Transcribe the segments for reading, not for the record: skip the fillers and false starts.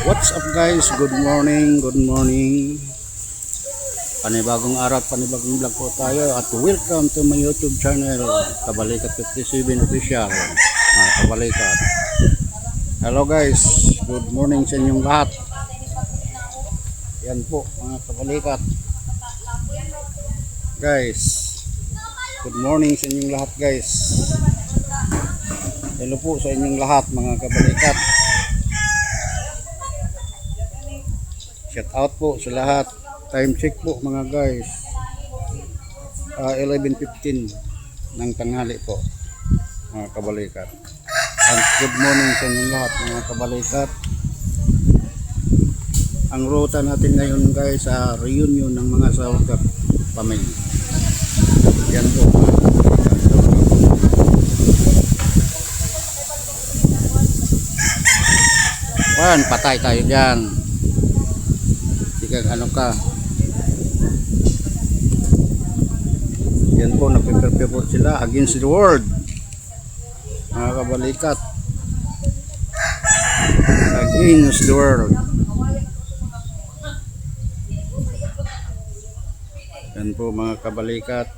What's up guys? Good morning, good morning. Panibagong araw, panibagong vlog po tayo at welcome to my YouTube channel, Kabalikat 57 Official. Mga Kabalikat. Hello guys, good morning sa inyong lahat. Yan po mga Kabalikat. Guys, good morning sa inyong lahat guys. Hello po sa inyong lahat mga Kabalikat. Shout out po sa lahat. Time check po mga guys. 11:15 ng tanghali po mga Kabalikat. And good morning sa inyong lahat mga Kabalikat. Ang ruta natin ngayon guys sa reunion ng mga Saudi pamilya. Yan po. Pan, patay tayo dyan. Ano ka? Yan po, nagpe-prepare po sila against the world. Mga Kabalikat. Against the world. Yan po mga Kabalikat.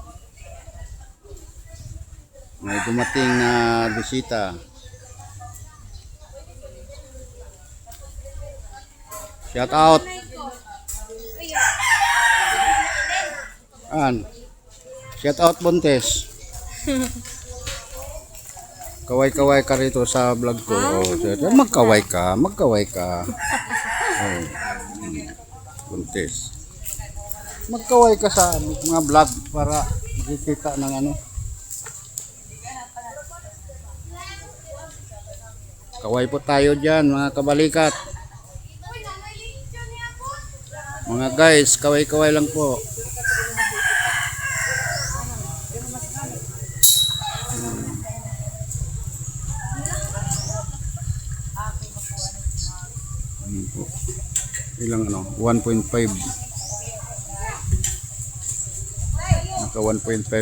May dumating na bisita. Shout out. Shout out Bontes. Kaway-kaway ka rito sa vlog ko. Magkaway ka. Oh. Bontes. Magkaway ka sa mga vlog para makikita ng ano. Kaway po tayo dyan mga Kabalikat. Mga guys, kaway-kaway lang po. Ilang ano? 1.5. Naka 1.5.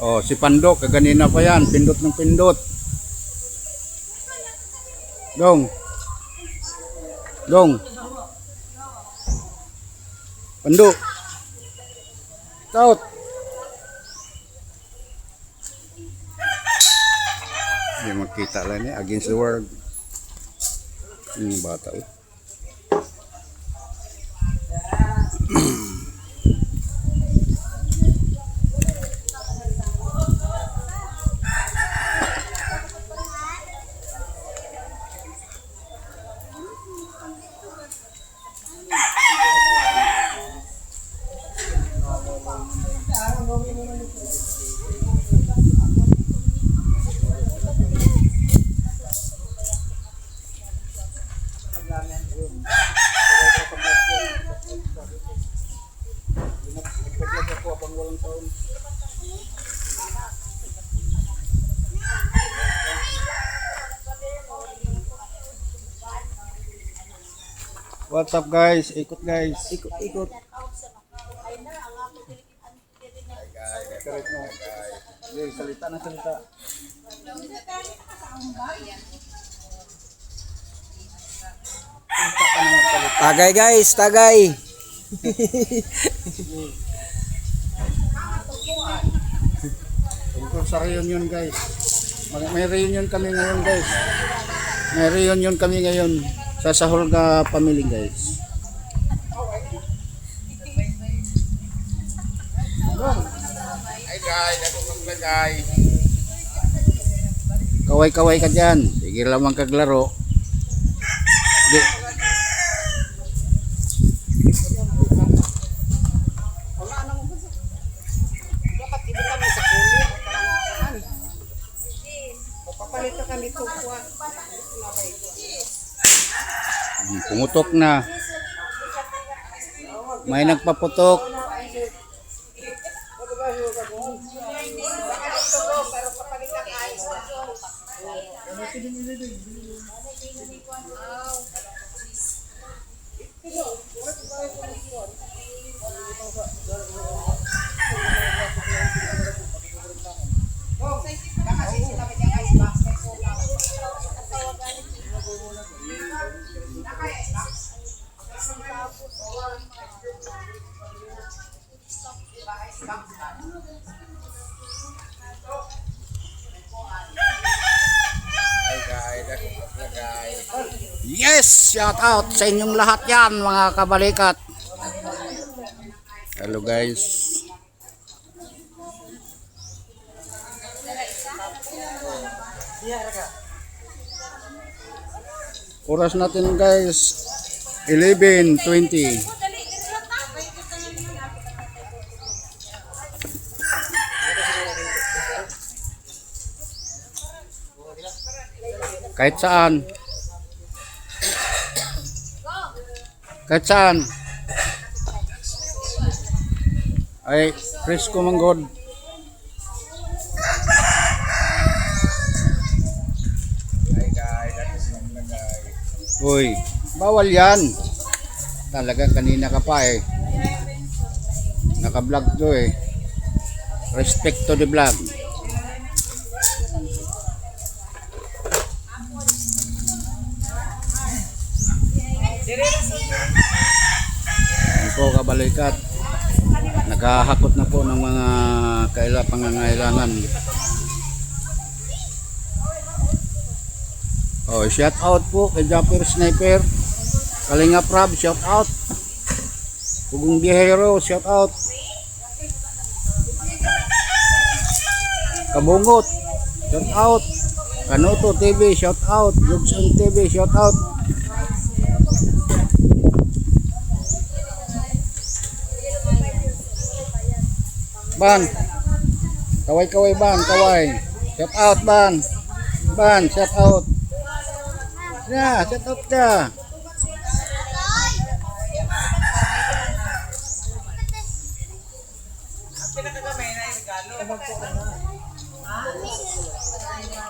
Oh, si Pando, kaganina pa yan. Pindot ng pindot. Dong. Pando. Taut. Hindi makita lang niya. Against the world. Yung bata. What's up guys? Ikot guys. Ikot. Salita. Tagay guys, tagay. Tungkol sa reunion guys. May reunion kami ngayon guys. Sa Sahulga family guys. Hi guys, ako maglagay. Kaway-kaway ka dyan. Sige lamang kaglaro. Di. Papalito kami kukuha. Pumutok na. May nagpaputok. Shout out sa inyong lahat yan mga kabalikat. Hello guys. Oras natin guys 11:20. Kahit saan. Kahit saan. Ay, presko manggod. Uy, bawal yan. Talagang kanina ka pa eh. Naka-vlog to eh. Respect to the vlog. Yan po kabalikat. Nakahakot na po ng mga pangangailangan. Oh, shout out po kay Jumper Sniper. Kalinga Prab, shout out. Pugong Bihero, shout out. Kabungot, shout out. Kanoto TV, shout out. Jobson TV, shout out. Ban, kaway-kaway ban, kaway. Shout out ban. Ban, shout out. Ya, shout out ka.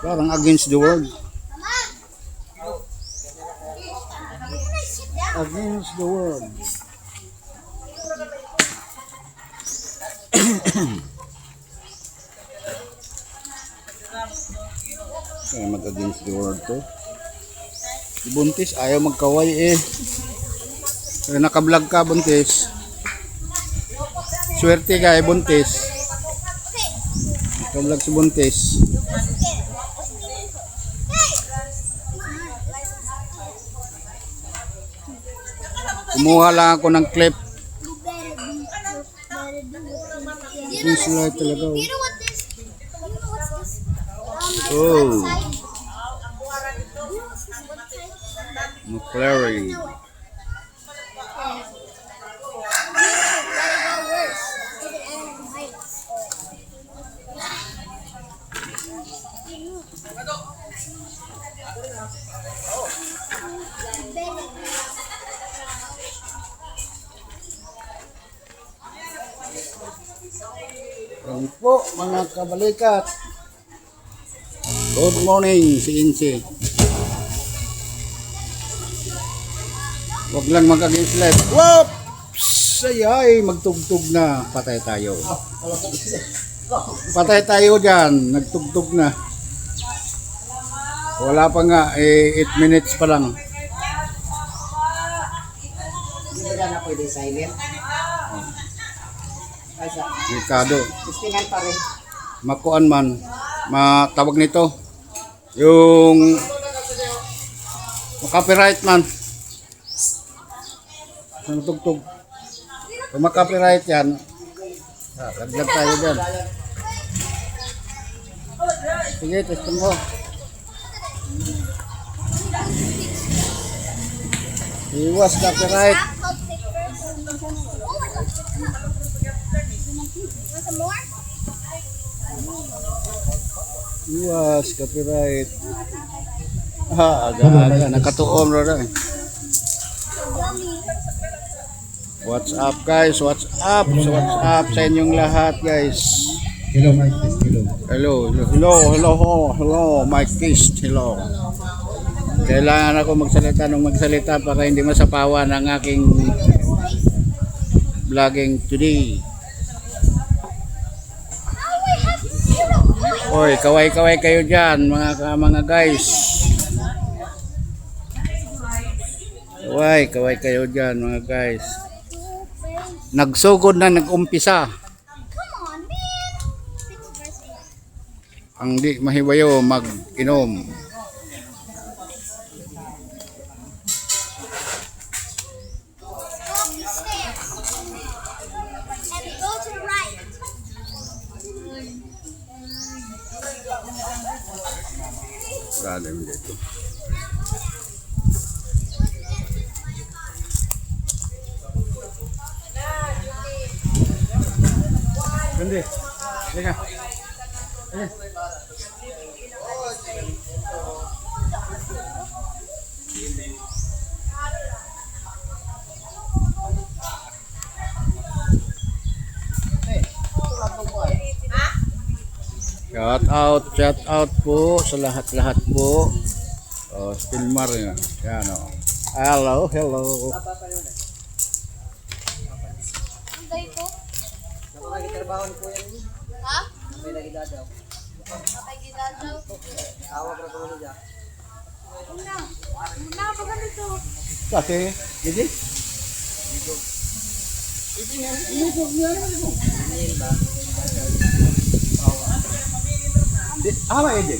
Parang against the world. Against the world. Kaya mag-against the world to. Si Buntis ayaw magkaway eh. Kaya naka-vlog ka Buntis. Swerte ka eh Buntis. Naka-vlog si Buntis. Kumuha lang ako ng clip. Yung sila talaga. You know what this? You know what's this? Oh. Outside. McClary. Yan po mga kabalikat. Good morning si Insi. Huwag lang mag-against live. Whoops! Ay, magtugtog na. Patay tayo. Patay tayo dyan. Nagtugtog na. Wala pa nga. 8 minutes pa lang. Hindi ba na pwede silent? Ay, sa Ricardo. testingan pa rin. Makuan man. Matawag nito. Yung copyright man. Ang tugtog. Kung makapiright yan, laglag tayo dyan. Sige, testing mo. Iwas copyright. Want some more? Iwas copyright. Aga-aga. Nakatuom rin. What's up guys? What's up? So what's up sa inyong lahat guys? Hello, Mike. Hello. Hello, Mike Fist. Hello. Kailangan ako magsalita para hindi masapawan ang aking vlogging today. Oy, kaway-kaway kayo dyan mga guys. Kaway kayo dyan mga guys. Nagsugod na nag-umpisa. Come on, man. Ang di mahiwayo mag-inom. ilalim dito. Hindi. Teka. Shout out po sa lahat-lahat po. Oh, Stilmar yun. Yan o. Hello. Anday ko. Trabaho po yan. Ha? May lagi dadaw. Patay kita daw. Awag na po niya. Una. Una pa ganito. Kasi, hindi? Ama hindi.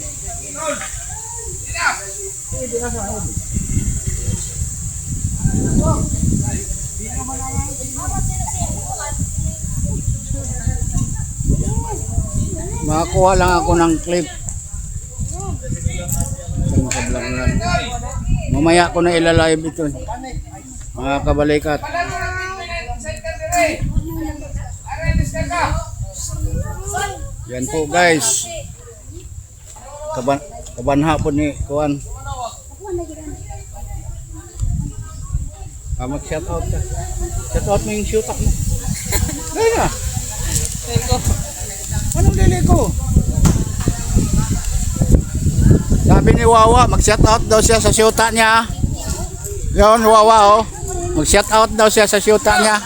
Makakuha lang ako ng clip. Sa makablog lang. Mamaya ko na ilalive ito. Mga kabalikat. Yan po guys. Kabanha po ni Kuan. Mag-shout out ka. Shout out mo yung shoot up mo. Ayun na. Anong dili ko? Sabi ni Wawa, mag-shout out daw siya sa syuta niya. Yun, Wawa oh. Mag-shout out daw siya sa syuta niya.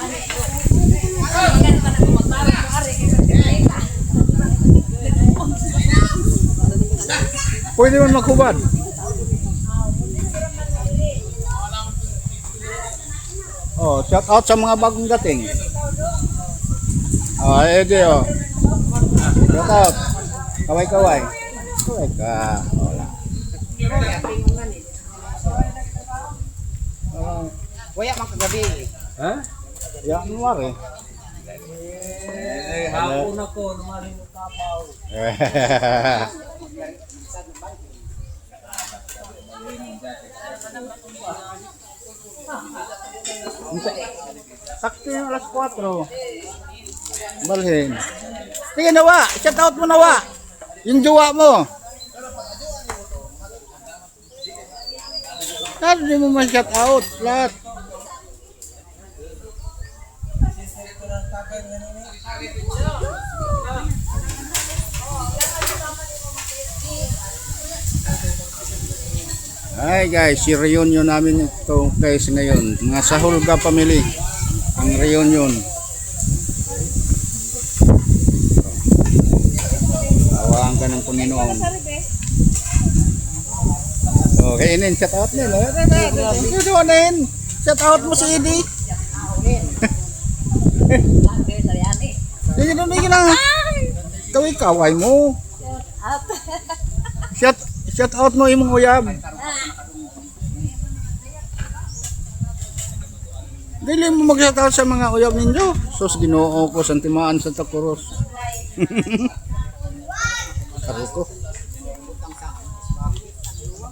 Pwede man maghubad. Oh, shout out sa mga bagong dating. Oh, edi oh. Shout out. Kaway-kaway. Kaway ka. Wala. Waya man kagabi. Ha? Ya, nuwar eh. Hapon ako, lumaling mo kapaw. Sakto yung alas 4. Balhin. Sige nawa, shout out mo nawa. Yung jowa mo. Ano di mo man shout out lahat. Hi guys, si reunion namin ito guys ngayon. Mga Sahulga family. Ang reunion. Awaan ka ng Panginoon. Okay, inin, shout out nila. Shout out mo si Eddie. Sige lang. Kaway-kaway mo. Shout out mo imong uyab. Dili mo mag-shout out sa mga uyab ninyo. Sus Ginoo ko Santimaan Santa Cruz. Sabi ko.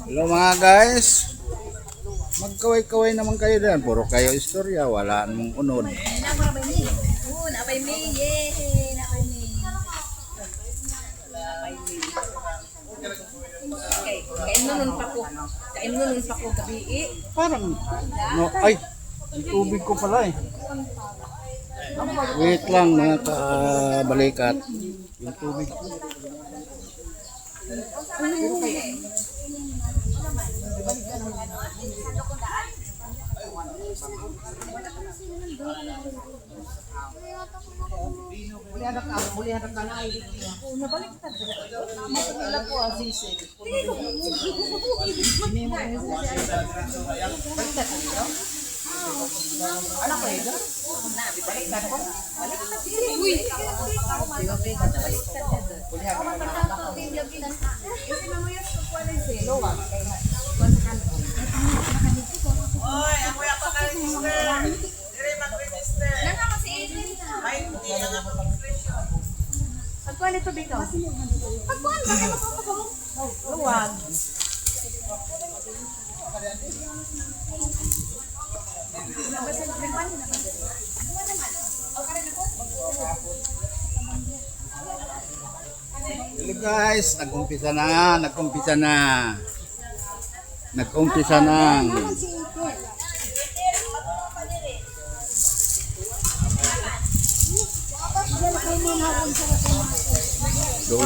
Hello mga guys. Magkaway-kaway naman kayo diyan. Puro kayo istorya, wala mong unod. Kain nun pa ko gabi. Parang no, ay, may tubig ko pala eh. Wait lang mga kabalikat. Yung tubig ko. Pagkuhan ito bitaw. Pagkuhan ba kayo magpapagawa? Luwag. Hello guys, nag-umpisa na. Nag-umpisa na.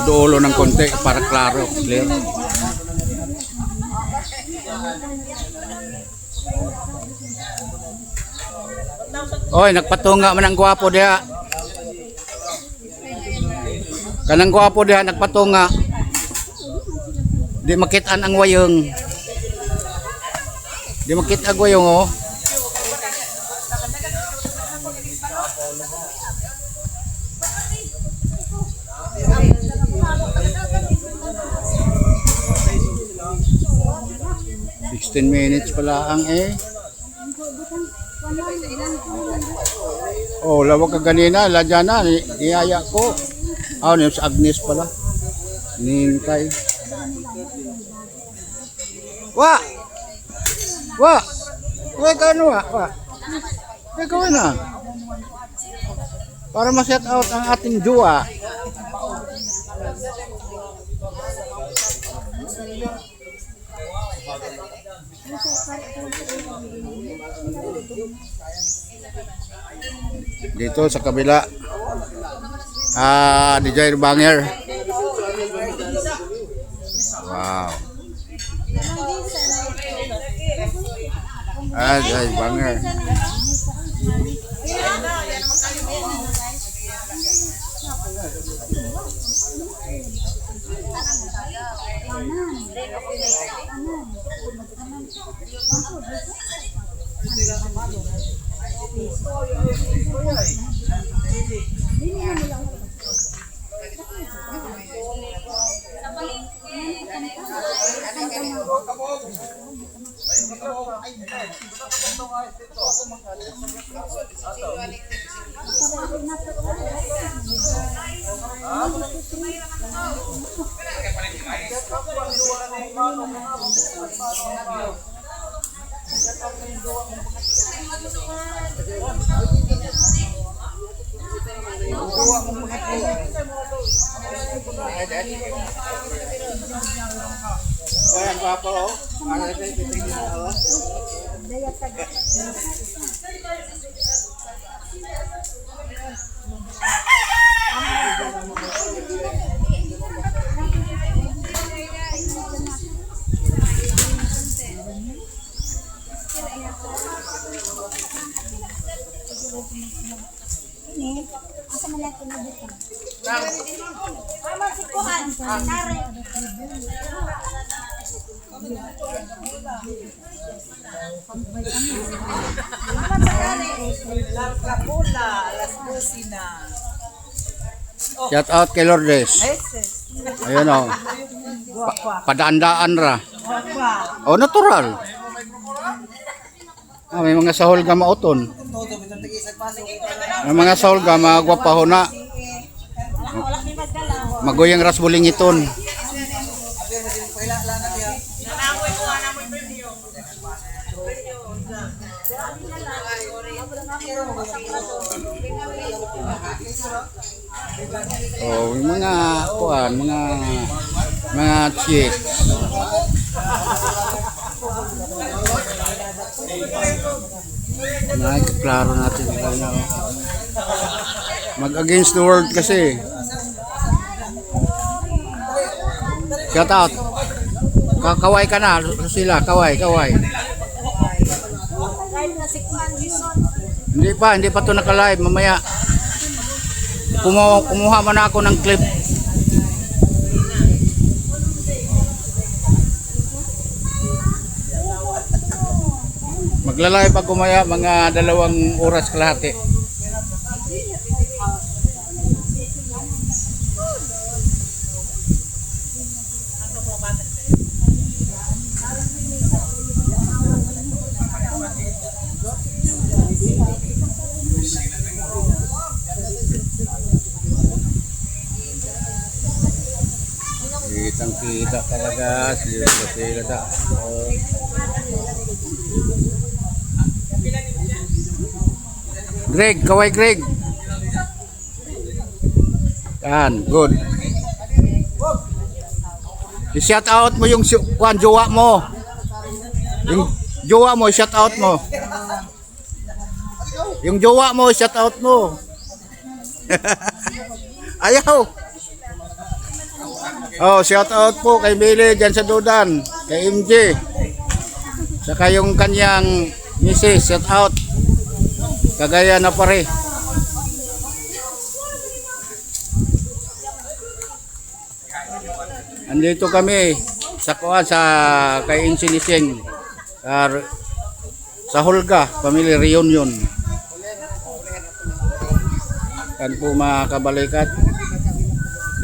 Dulo ng konti para klaro, clear. Oy, nagpatunga man ang gwapo diha. Kanang gwapo diha nagpatunga. Di makitaan ang wayong. Di makita ang wayong oh. Sixteen minutes pala ang Oh, lawag ka ganina, ladyan na, niyaya ko. Ni sa Agnes pala. Nintay. Wa! Wa! Ka ano wa? Wa! Gawin na. Para ma-set out ang ating jowa. Dito sa kabila ni Jair Banger. Wow. Jair Banger. Ayan pa po. Ini, asa man natin na dito. Mama si Kuan, nare. Shout out kay Lourdes. Ayun o. Padaan-daan ra. Oh, natural. May mga sahol ga mauton. May mga sahol ga magwapaho na. Magoyang rasbuling iton. Oh, yung mga kuan, mga chicks. Klaro natin ano. Mag against the world kasi. Shout out. Kaway ka na sila, kaway. Hindi pa to naka-live mamaya. Kumuha man ako ng clip. Magla-live ako maya mga 2 oras kalahati. Kitang-kita talaga sila ta. Greg, kaway Greg. Yan, good. I-shout out mo yung jowa mo. Yung jowa mo, shout out mo. Yung jowa mo, shout out mo. Ayaw. Oh, shout out po kay Billy dyan sa Dudan, kay MJ. Saka yung kanyang misis, shout out. Kagaya na pare. Andito kami sa kay Insinising sa Hulga Family Reunion. Yan po mga kabalikat.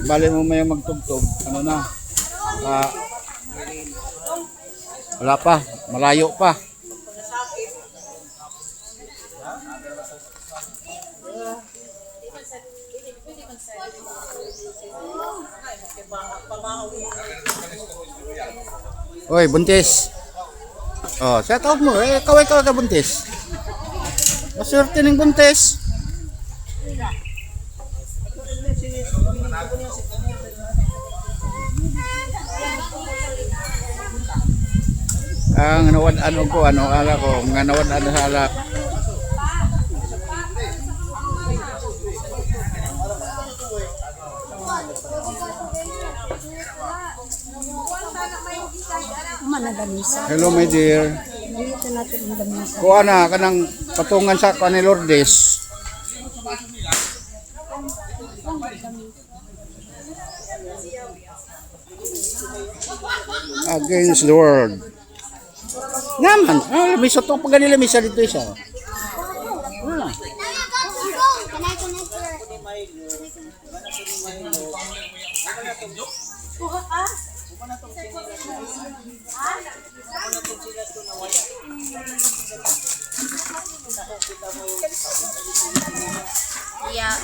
Ibali mo may magtugtog. Ano na? Wala pa. Malayo pa. Oy, buntis. Oh, shout out mo. Kaway ka buntis. Maswerte ng buntis. Ang nawad-ano ko, ala ko, mga nawad-ano sa ala. Hello my dear. Kuha na kanang patungan sa ni Lourdes. Against the world. Naman, may soto pa ganila may sa dito isa. Yeah.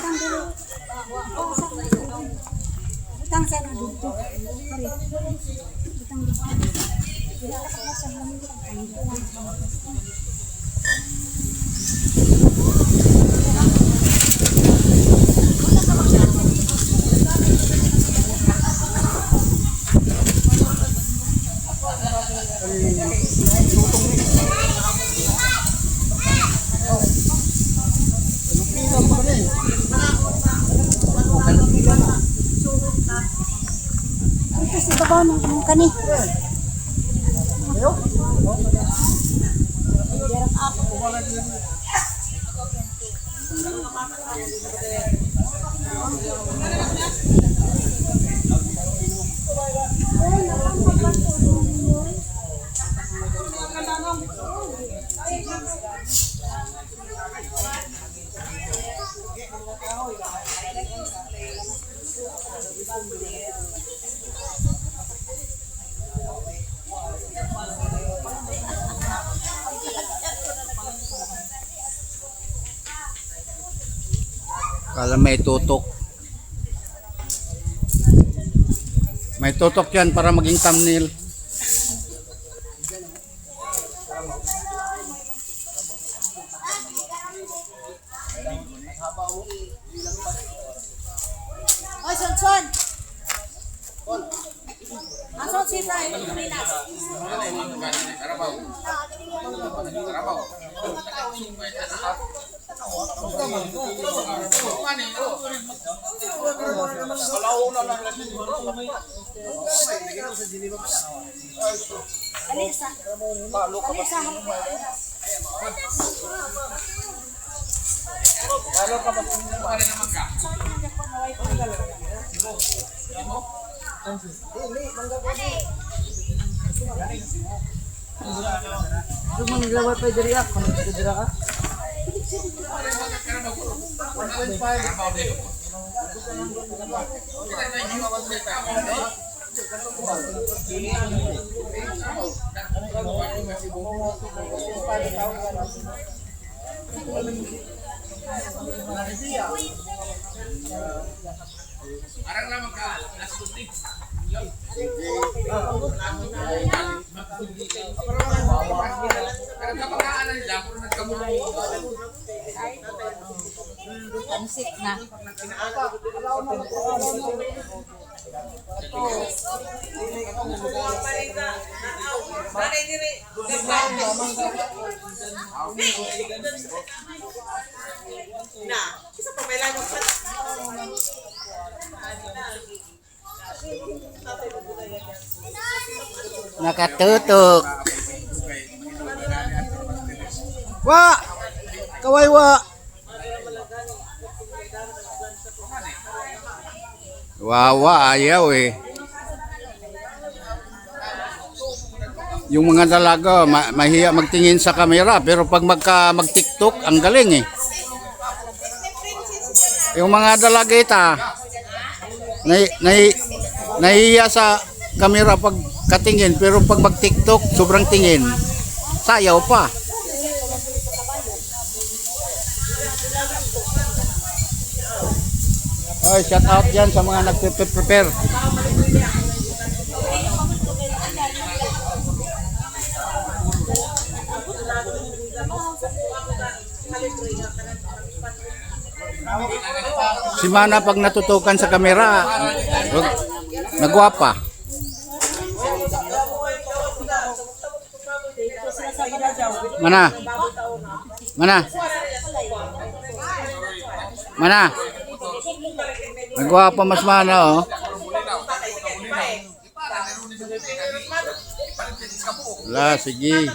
Utang sana dito. Kasi babaw ng kani. Kala may tutok. May tutok yan para maging thumbnail. Oy, son. Ason si Brian Pilipinas. Alisa. Alisa. Cuma nilaway pa diri ako, nagdira ka. Arang naman ka, askutik. Karena kapag-aanan nila, puro nagkabulo. Pansit na. Nakatutok. Wa! Kaway wa! Wawa, ayaw eh. Yung mga dalaga, mahiya magtingin sa kamera, pero pag mag-TikTok, ang galing eh. Yung mga dalaga ita, nahiya sa kamera pag katingin, pero pag mag-TikTok, sobrang tingin. Sayaw pa. Ay, shout out dyan sa mga nagpe-prepare. Si Mana pag natutukan sa kamera, nagwapa. Mana? Mana? Mana? Nagwapa mas Mana oh. La, sige.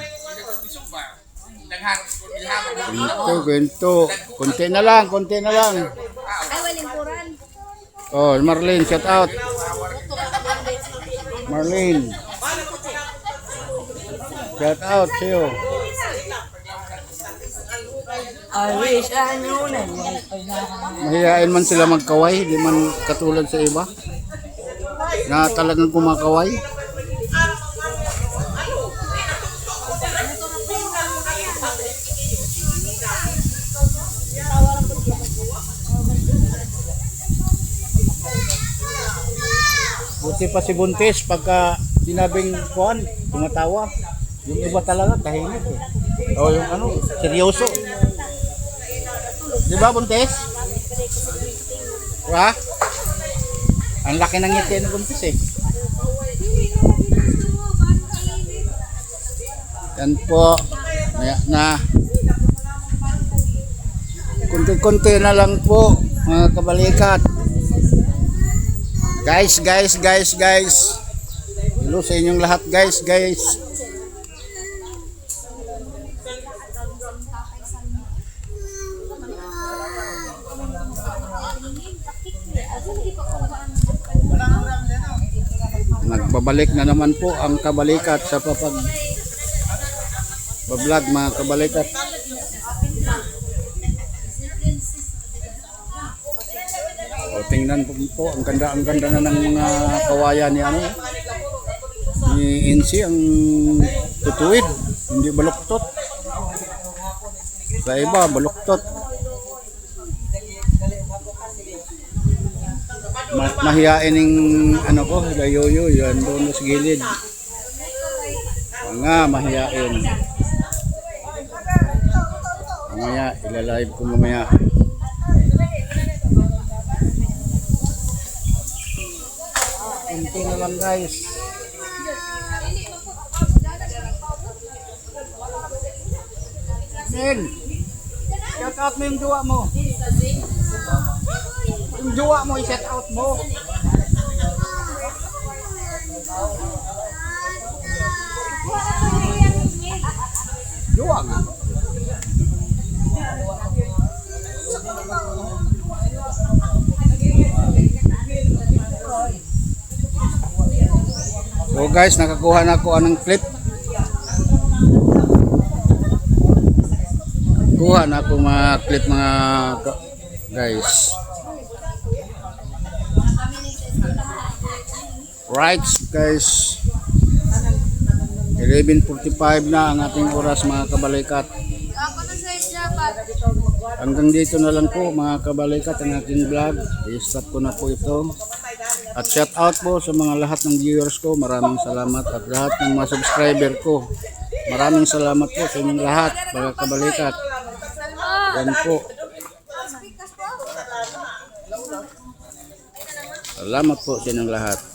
Ganito. Konti na lang, konti na lang. Ay, waling kuran. Oh, Marlene, shout out. Marlene. Shout out sa'yo. I wish I knew na. Mahihain man sila magkaway, di man katulad sa iba na talagang kumakaway. Buti pa si Buntis pagka sinabing kuan, tumatawa. Yung iba talaga tahimik eh. O yung ano, seryoso. Di ba Buntis? Diba? Ang laki ng ngiti ng Buntis eh. Yan po. Maya na. Kunti-kunti na lang po mga kabalikat. Guys. Hello sa inyong lahat guys. Nagbabalik na naman po ang kabalikat sa bablog mga kabalikat. O tingnan po ang ganda na ng mga kawayan ni ni Insi, ang tutuwid, hindi baluktot. Sa iba baluktot. Mahihain ng ano ko, gayoyo, yan doon sa gilid. Mga mahihain. Mamaya, ilalive ko mamaya. Kunti na lang guys. Men, shout out mo yung jowa mo. Yung jowa mo, i-shout out mo. Jowa mo. So guys, nakakuha na ako anong clip. Kuha na ako mga clip mga guys. Right guys, 11:45 na ang ating oras mga kabalikat. Hanggang dito na lang po mga kabalikat ang ating vlog. I-stop ko na po ito. At shout out po sa mga lahat ng viewers ko. Maraming salamat. At lahat ng mga subscriber ko. Maraming salamat po sa inyong lahat mga kabalikat. Yan po. Salamat po sa inyong lahat.